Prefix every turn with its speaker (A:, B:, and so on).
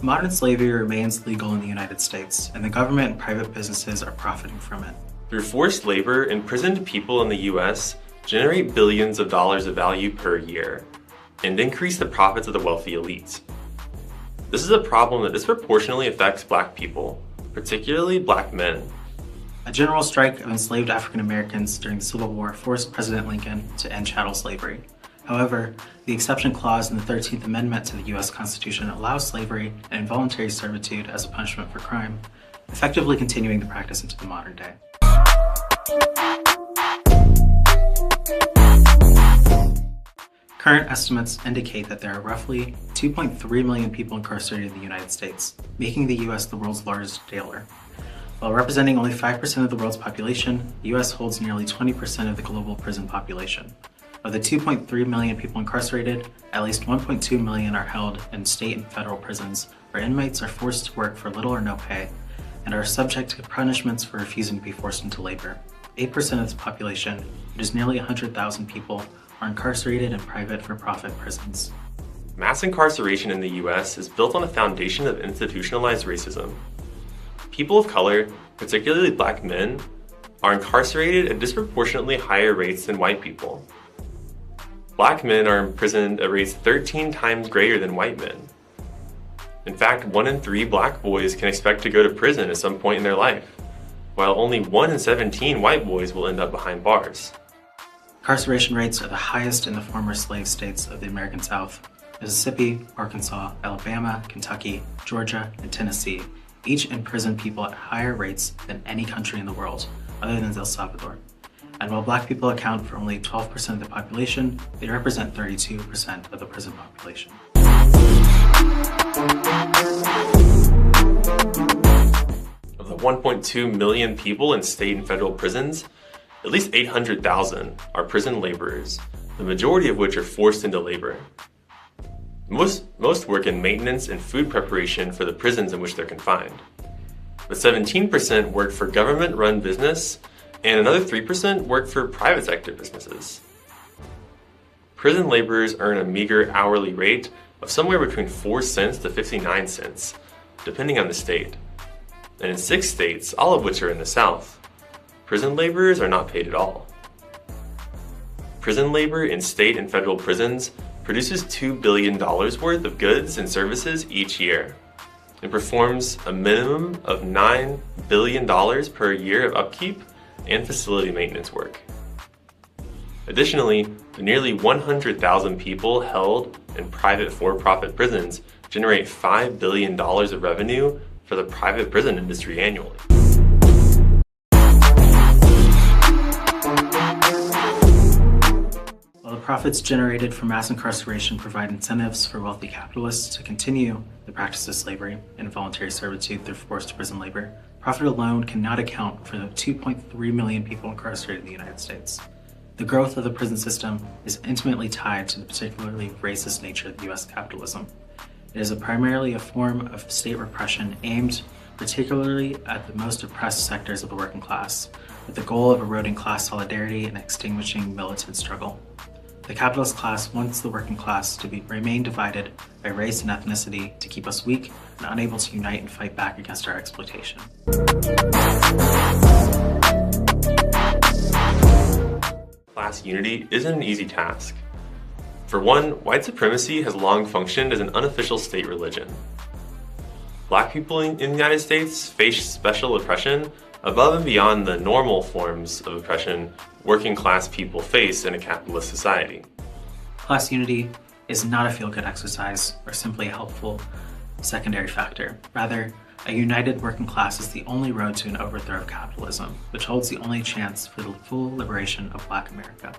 A: Modern slavery remains legal in the United States, and the government and private businesses are profiting from it.
B: Through forced labor, imprisoned people in the U.S. generate billions of dollars of value per year and increase the profits of the wealthy elites. This is a problem that disproportionately affects Black people, particularly Black men.
A: A general strike of enslaved African Americans during the Civil War forced President Lincoln to end chattel slavery. However, the exception clause in the 13th Amendment to the U.S. Constitution allows slavery and involuntary servitude as a punishment for crime, effectively continuing the practice into the modern day. Current estimates indicate that there are roughly 2.3 million people incarcerated in the United States, making the U.S. the world's largest jailer. While representing only 5% of the world's population, the U.S. holds nearly 20% of the global prison population. Of the 2.3 million people incarcerated, at least 1.2 million are held in state and federal prisons, where inmates are forced to work for little or no pay, and are subject to punishments for refusing to be forced into labor. 8% of the population, which is nearly 100,000 people, are incarcerated in private for-profit prisons.
B: Mass incarceration in the U.S. is built on a foundation of institutionalized racism. People of color, particularly Black men, are incarcerated at disproportionately higher rates than white people. Black men are imprisoned at rates 13 times greater than white men. In fact, 1 in 3 Black boys can expect to go to prison at some point in their life, while only 1 in 17 white boys will end up behind bars.
A: Incarceration rates are the highest in the former slave states of the American South: Mississippi, Arkansas, Alabama, Kentucky, Georgia, and Tennessee. Each imprison people at higher rates than any country in the world, other than El Salvador. And while Black people account for only 12% of the population, they represent 32% of the prison population.
B: Of the 1.2 million people in state and federal prisons, at least 800,000 are prison laborers, the majority of which are forced into labor. Most work in maintenance and food preparation for the prisons in which they're confined. But 17% work for government-run business, and another 3% work for private sector businesses. Prison laborers earn a meager hourly rate of somewhere between 4 cents to 59 cents, depending on the state. And in 6 states, all of which are in the South, prison laborers are not paid at all. Prison labor in state and federal prisons produces $2 billion worth of goods and services each year, and performs a minimum of $9 billion per year of upkeep and facility maintenance work. Additionally, the nearly 100,000 people held in private for-profit prisons generate $5 billion of revenue for the private prison industry annually.
A: Profits generated from mass incarceration provide incentives for wealthy capitalists to continue the practice of slavery and involuntary servitude through forced prison labor. Profit alone cannot account for the 2.3 million people incarcerated in the United States. The growth of the prison system is intimately tied to the particularly racist nature of U.S. capitalism. It is primarily a form of state repression aimed particularly at the most oppressed sectors of the working class, with the goal of eroding class solidarity and extinguishing militant struggle. The capitalist class wants the working class to remain divided by race and ethnicity to keep us weak and unable to unite and fight back against our exploitation.
B: Class unity isn't an easy task. For one, white supremacy has long functioned as an unofficial state religion. Black people in the United States face special oppression above and beyond the normal forms of oppression working class people face in a capitalist society.
A: Class unity is not a feel-good exercise or simply a helpful secondary factor. Rather, a united working class is the only road to an overthrow of capitalism, which holds the only chance for the full liberation of Black America.